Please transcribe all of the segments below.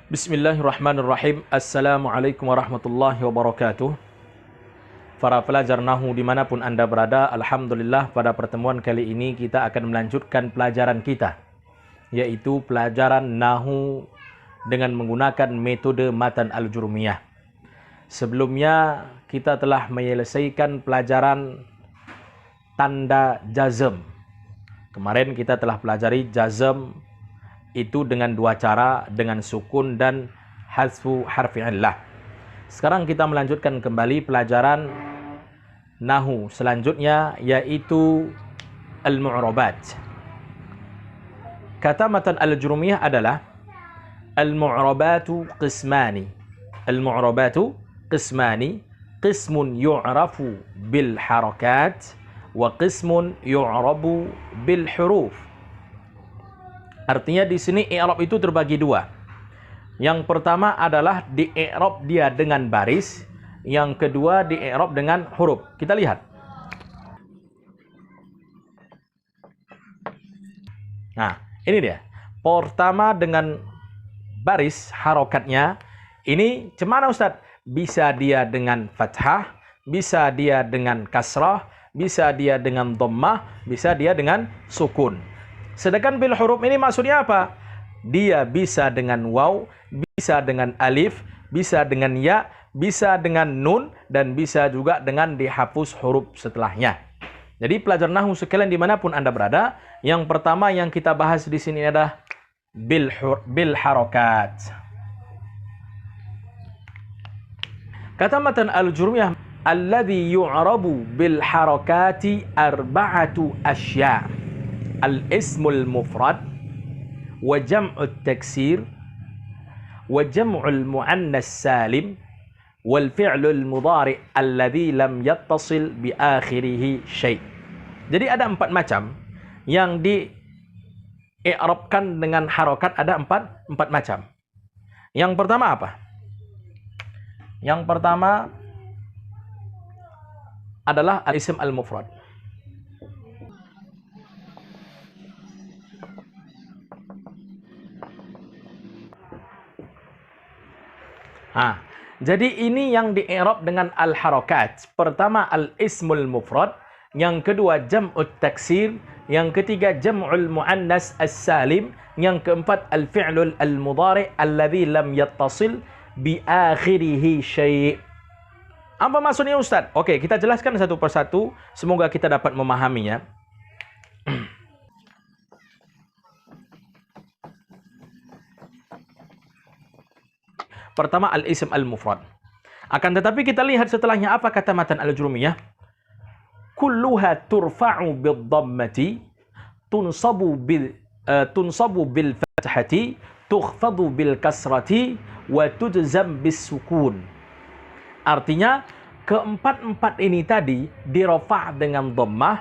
Bismillahirrahmanirrahim. Assalamualaikum warahmatullahi wabarakatuh. Para pelajar Nahu dimanapun Anda berada, Alhamdulillah pada pertemuan kali ini kita akan melanjutkan pelajaran kita, yaitu pelajaran Nahu dengan menggunakan metode Matan Al-Jurumiyah. Sebelumnya kita telah menyelesaikan pelajaran tanda jazm. Kemarin kita telah pelajari jazm itu dengan dua cara, dengan sukun dan hazfu harfi illah. Sekarang kita melanjutkan kembali pelajaran Nahu selanjutnya, yaitu al-mu'rabat. Kata Matan Al-Jurumiyah adalah al-mu'rabatu qismani. Al-mu'rabatu qismani, qismun yu'rafu bil harakat wa qismun yu'rabu bil huruf. Artinya di sini i'rab itu terbagi dua. Yang pertama adalah di i'rab dia dengan baris, yang kedua di i'rab dengan huruf. Kita lihat. Nah, ini dia. Pertama dengan baris harokatnya. Ini cemana Ustaz? Bisa dia dengan fathah, bisa dia dengan kasrah, bisa dia dengan dhammah, bisa dia dengan sukun. Sedangkan bil huruf ini maksudnya apa? Dia bisa dengan waw, bisa dengan alif, bisa dengan ya, bisa dengan nun, dan bisa juga dengan dihapus huruf setelahnya. Jadi pelajar Nahu sekalian dimanapun Anda berada, yang pertama yang kita bahas di sini adalah bil harokat. Kata Matan Al-Jurumiyah, alladhi yu'rabu bil harakati arba'atu asya'. Al-ismul mufrad, wa jam'ut taksir, wa jam'ul mu'annas salim, wal fi'lul mudhari' alladhi lam yattasil bi akhirih syai'. Jadi ada empat macam yang di-i'rabkan dengan harokat, ada empat macam. Yang pertama apa? Yang pertama adalah al-ism al-mufrad. Jadi ini yang di-i'rab dengan al-harakat. Pertama al-ismul mufrad, yang kedua jam'ut taksir, yang ketiga jam'ul muannas as-salim, yang keempat al-fi'lul al-mudhari' alladhi lam yattasil bi akhirih syai'. Apa maksudnya Ustaz? Oke, kita jelaskan satu persatu, semoga kita dapat memahaminya. Pertama al-ism al-mufrad. Akan tetapi kita lihat setelahnya apa kata Matan Al-Jurumiyah. Kulluha turfa'u bid-dhammati, tunsabu bil fathati, tukhfadu bil kasrati, wa tujzam bis sukun. Artinya keempat-empat ini tadi dirofa' dengan dhammah,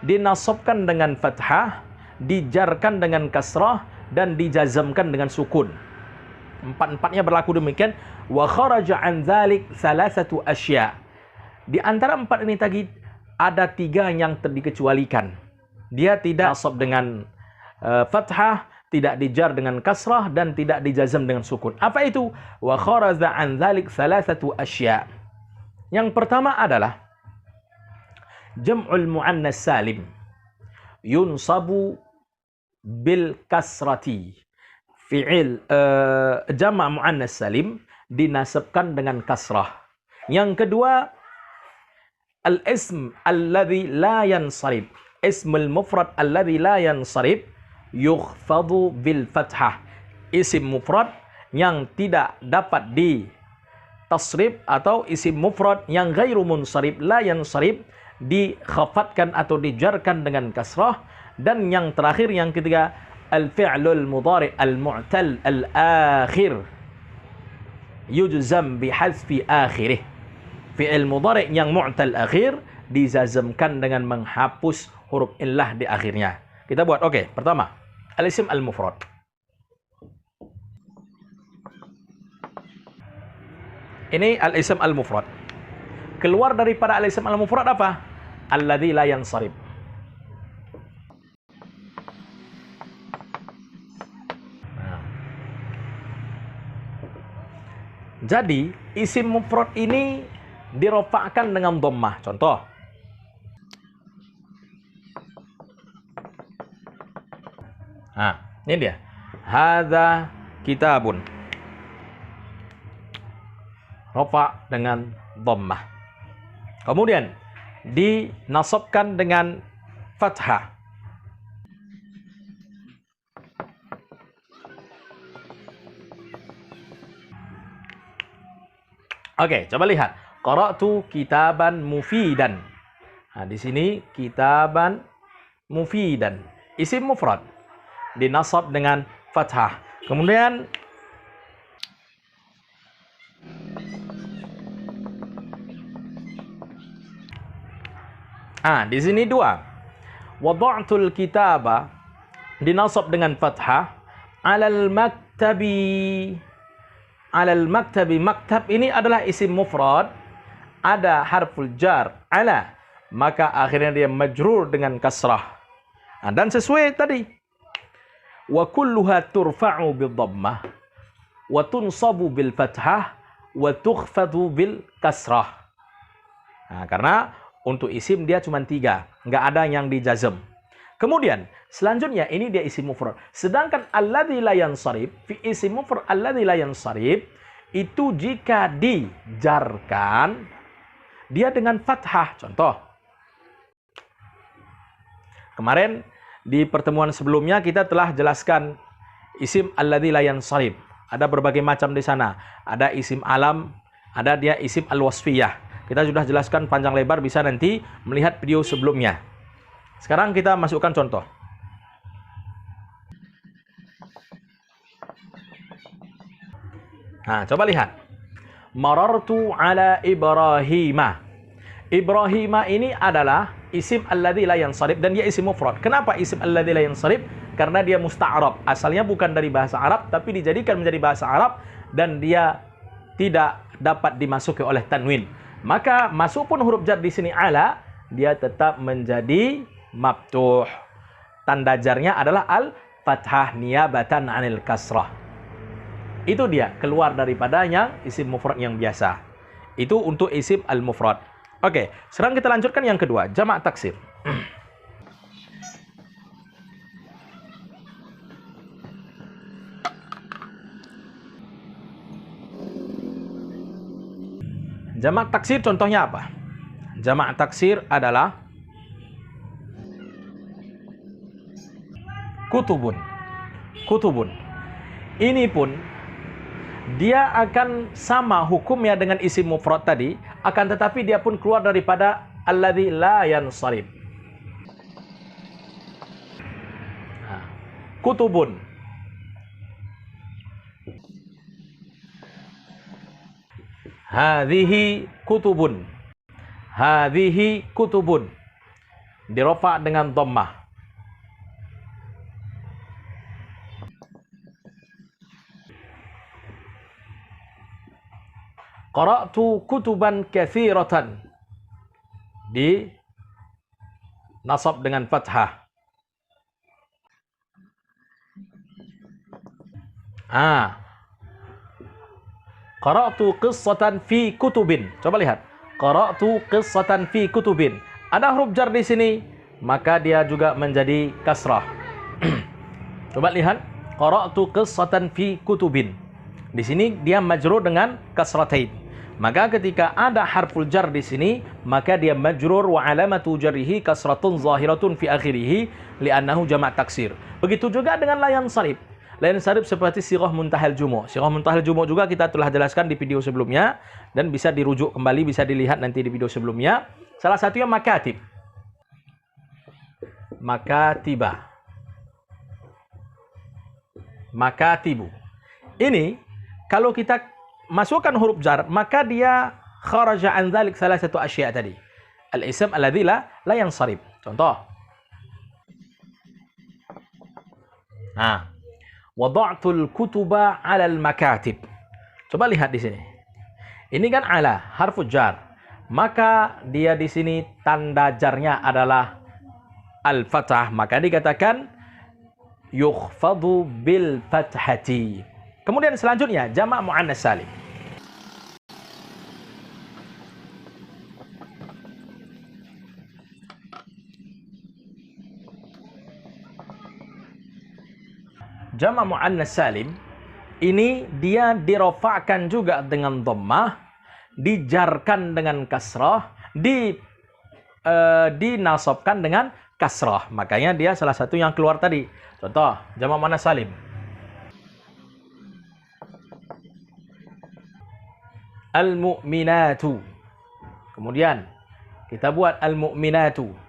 dinasabkan dengan fathah, dijarkan dengan kasrah, dan dijazamkan dengan sukun. Empat-empatnya berlaku demikian. Wa kharaja an dzalik salasatu asya'. Di antara empat ini tadi ada tiga yang dikecualikan. Dia tidak nasab dengan fathah, tidak dijar dengan kasrah, dan tidak dijazam dengan sukun. Apa itu? Wa kharaja an dzalik salasatu asya'. Yang pertama adalah jam'ul muannas salim yunsabu bil kasrati. Fi'il jama' muannas salim dinasabkan dengan kasrah. Yang kedua al-ism alladhi la yansarib. Ismul mufrad alladhi la yansarib yukhfadu bil fathah. Isim mufrad yang tidak dapat di tasrib, atau isim mufrad yang ghairu munsarib, la yansarib, dikhafatkan atau dijarkan dengan kasrah. Dan yang terakhir, yang ketiga, al-fi'lul mudhari' al-mu'tal al-akhir yujzam bihazfi akhirih. Fi'il mudhari' yang mu'tal akhir dijazamkan dengan menghapus huruf illah di akhirnya. Kita buat. Oke, pertama al-ism al-mufrad. Ini al-ism al-mufrad. Keluar daripada al-ism al-mufrad apa? Alladzi la yansarib. Jadi isim mufrad ini dirofakkan dengan dhammah. Contoh. Nah, ini dia. Hadza kitabun. Rafa dengan dhammah. Kemudian dinasabkan dengan fathah. Oke, coba lihat. Qara'tu kitaban mufidan. Nah, di sini kitaban mufidan. Isim mufrad. Dinasab dengan fathah. Kemudian di sini dua. Wada'tul kitaba dinasab dengan fathah alal maktabi. Alal maktabi, maktab ini adalah isim mufrad, ada harful jar ala, maka akhirnya dia majrur dengan kasrah. Dan sesuai tadi, wa kulluha turfa'u bil dhammah wa tunsabu bil fathah wa tukhfadu bil kasrah. Karena untuk isim dia cuma 3, nggak ada yang dijazm. Kemudian selanjutnya ini dia isim mufrad. Sedangkan alladzi la yansarif, fi isim mufrad alladzi la yansarif itu jika dijarkan dia dengan fathah. Contoh. Kemarin di pertemuan sebelumnya kita telah jelaskan isim alladzi la yansarif. Ada berbagai macam di sana. Ada isim alam, ada dia isim al-wasfiyah. Kita sudah jelaskan panjang lebar, bisa nanti melihat video sebelumnya. Sekarang kita masukkan contoh. Coba lihat. Marartu ala Ibrahima. Ibrahima ini adalah isim alladzi la yansarif dan dia isim mufrad. Kenapa isim alladzi la yansarif? Karena dia musta'rab. Asalnya bukan dari bahasa Arab, tapi dijadikan menjadi bahasa Arab dan dia tidak dapat dimasuki oleh tanwin. Maka masuk pun huruf jar di sini ala, dia tetap menjadi maftuh. Tanda jarnya adalah al-fathah niyabatan anil kasrah. Itu dia, keluar daripada yang isim mufrad yang biasa. Itu untuk isim al-mufrad. Oke, sekarang kita lanjutkan yang kedua, jamak taksir. Jamak taksir contohnya apa? Jamak taksir adalah kutubun. Kutubun. Ini pun dia akan sama hukumnya dengan isim mufrad tadi, akan tetapi dia pun keluar daripada alladzi la yansarif. Kutubun. Hadhihi kutubun. Hadhihi kutubun. Dirofa dengan dhammah. Qara'tu kutuban katsiratan. Di nasab dengan fathah. Qara'tu qissatan fi kutubin. Coba lihat. Qara'tu qissatan fi kutubin. Ada huruf jar di sini, maka dia juga menjadi kasrah. Coba lihat. Qara'tu qissatan fi kutubin. Di sini dia majrur dengan kasratain. Maka ketika ada harful jar di sini, maka dia majrur wa alamatu jarrihi kasratun zahiratun fi akhirih li'annahu jamak taksir. Begitu juga dengan la yansarif. La yansarif seperti sirah muntahal jumu'. Sirah muntahal jumu' juga kita telah jelaskan di video sebelumnya dan bisa dirujuk kembali, bisa dilihat nanti di video sebelumnya. Salah satunya makatib. Makatiba. Makatibu. Ini kalau kita masukkan huruf jar, maka dia kharaja an dzalik salah satu asya' tadi. Al-ism alladzi la yansarif. Contoh. Wada'tul kutuba 'alal makatib. Coba lihat di sini. Ini kan ala, harfu jar. Maka dia di sini tanda jarnya adalah al-fathah. Maka dikatakan yukhfadu bil fathati. Kemudian selanjutnya jamak muannas salim. Jama' muannas salim ini dia dirofakkan juga dengan dhammah, dijarkan dengan kasrah, dinasabkan dengan kasrah. Makanya dia salah satu yang keluar tadi. Contoh, jama' muannas salim. Al-mu'minatu. Kemudian kita buat al-mu'minatu.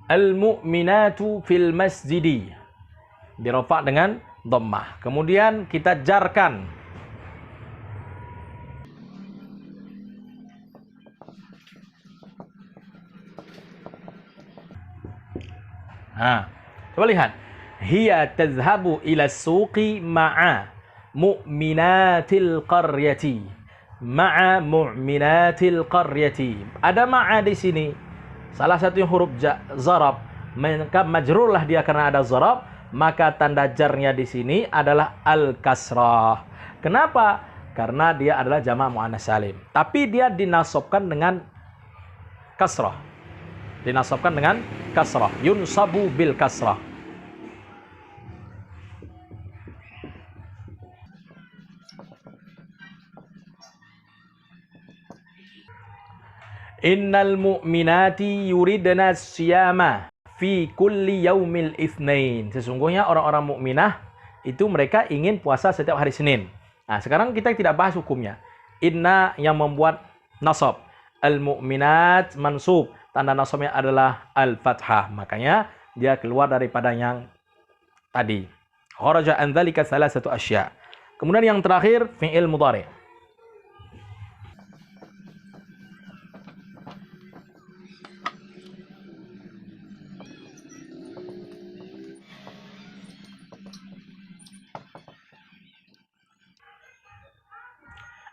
Al-mu'minatu fil masjidi. Dirofak dengan dhammah. Kemudian kita jarkan. Coba lihat. Hiya tazhabu ila suqi ma'a mu'minatil qaryati. Ma'a mu'minatil qaryati. Ada ma'a di sini. Salah satu huruf zarab. Maka majrur lah dia karena ada zarab. Maka tanda jarnya di sini adalah al-kasrah. Kenapa? Karena dia adalah jama' muannas salim. Tapi dia dinasabkan dengan kasrah. Dinasabkan dengan kasrah. Yunsabu bil kasrah. Innal mu'minati yuridna siyama fi kulli yaumil itsnain. Sesungguhnya orang-orang mukminah itu mereka ingin puasa setiap hari Senin. Nah, sekarang kita tidak bahas hukumnya. Inna yang membuat nasab. Al-mu'minat mansub. Tanda nasabnya adalah al-fathah. Makanya dia keluar daripada yang tadi. Kharaja an dzalika thalathatu asya'. Kemudian yang terakhir fi'il mudhari'.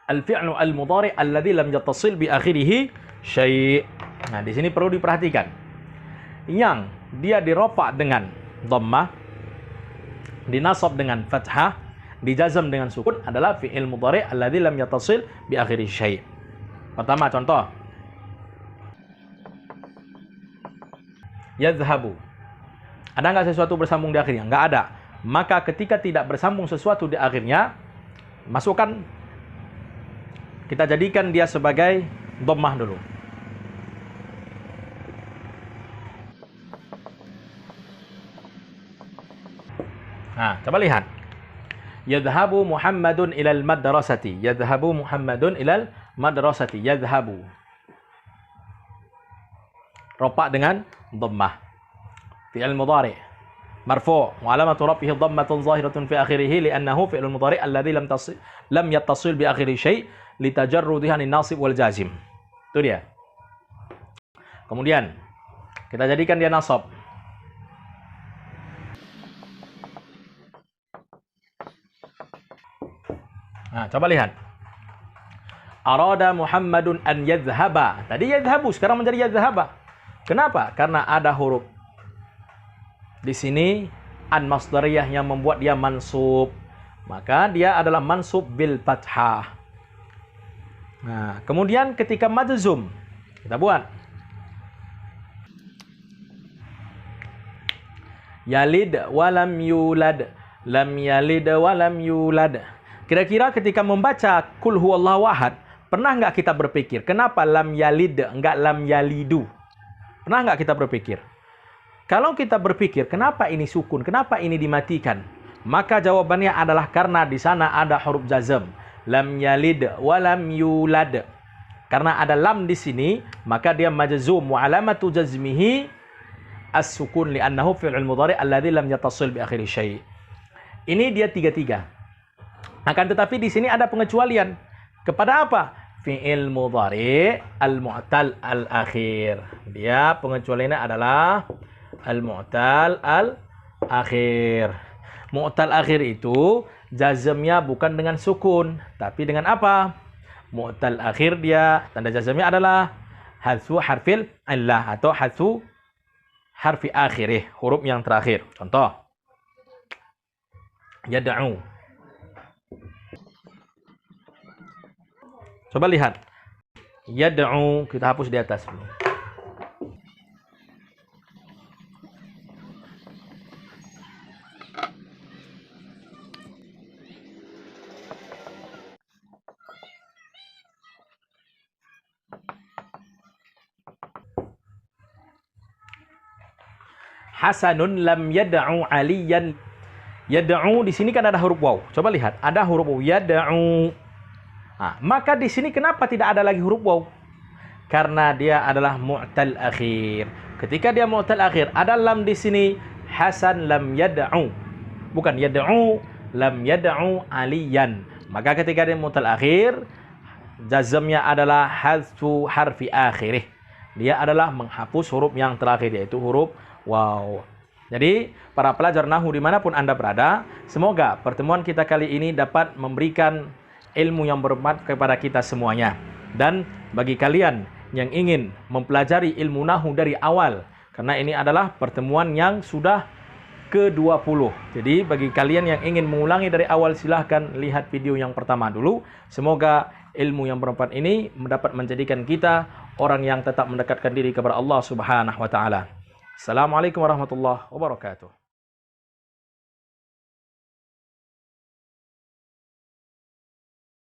Al-fi'lu al-mudhari' alladhi lam yattasil bi akhirih syai'. Nah, di sini perlu diperhatikan. Yang dia dirofa dengan dhammah, dinasab dengan fathah, dijazam dengan sukun adalah fi'il mudhari' alladhi lam yattasil bi akhirih syai'. Pertama contoh. Yadhhabu. Ada enggak sesuatu bersambung di akhirnya? Enggak ada. Maka ketika tidak bersambung sesuatu di akhirnya, masukkan, kita jadikan dia sebagai dhammah dulu. Nah, coba lihat. Yadhhabu Muhammadun ilal madrasati. Yadhhabu Muhammadun ilal madrasati. Yadhhabu. Ropak dengan dhammah. Fi'il mudhari'. Marfu' wa alamatu rafihi dhammatun zahiratun fi akhirih li'annahu fi'il mudhari' alladhi lam yattasil bi akhirih syai' litajarrudihi anin nasib wal jazim. Itu dia. Kemudian kita jadikan dia nasab. Nah, coba lihat. Arada Muhammadun an yadhhaba. Tadi yadhhabu, sekarang menjadi yadhhaba. Kenapa? Karena ada huruf di sini an masdariyah yang membuat dia mansub. Maka dia adalah mansub bil fathah. Nah, kemudian ketika majzum, kita buat yalid walam yulad, lam yalid walam yulad. Kira-kira ketika membaca kul huwallahu ahad, pernah nggak kita berpikir kenapa lam yalid enggak lam yalidu? Pernah nggak kita berpikir? Kalau kita berpikir kenapa ini sukun, kenapa ini dimatikan? Maka jawabannya adalah karena di sana ada huruf jazm. Lam yalid wa lam yulad. Karena ada lam di sini, maka dia majzum wa alamatu jazmihi as-sukun li'annahu fi'il mudhari' alladhi lam yattasil bi akhiri syai'. Ini dia tiga-tiga. Akan tetapi di sini ada pengecualian. Kepada apa? Fi'il mudhari' al-mu'tal al-akhir. Dia pengecualiannya adalah al-mu'tal al-akhir. Mu'tal akhir itu jazmnya bukan dengan sukun, tapi dengan apa? Mu'tal akhir dia tanda jazmnya adalah hadfu harfil illah atau hadfu harfi akhirih, huruf yang terakhir. Contoh. Yad'u. Coba lihat. Yad'u, kita hapus di atas dulu. Hasanun lam yad'u aliyan. Yad'u di sini kan ada huruf waw. Coba lihat, ada huruf waw. Yad'u. Nah, maka di sini kenapa tidak ada lagi huruf waw? Karena dia adalah mu'tal akhir. Ketika dia mu'tal akhir, ada lam di sini. Hasan lam yad'u. Bukan yad'u, lam yad'u aliyan. Maka ketika dia mu'tal akhir, jazmnya adalah hadfu harfi akhirih. Dia adalah menghapus huruf yang terakhir, yaitu huruf waw. Jadi, para pelajar Nahwu dimanapun Anda berada, semoga pertemuan kita kali ini dapat memberikan ilmu yang bermanfaat kepada kita semuanya. Dan bagi kalian yang ingin mempelajari ilmu Nahwu dari awal, karena ini adalah pertemuan yang sudah ke-20. Jadi, bagi kalian yang ingin mengulangi dari awal, silahkan lihat video yang pertama dulu. Semoga ilmu yang bermanfaat ini dapat menjadikan kita orang yang tetap mendekatkan diri kepada Allah Subhanahu wa taala. Assalamualaikum warahmatullahi wabarakatuh.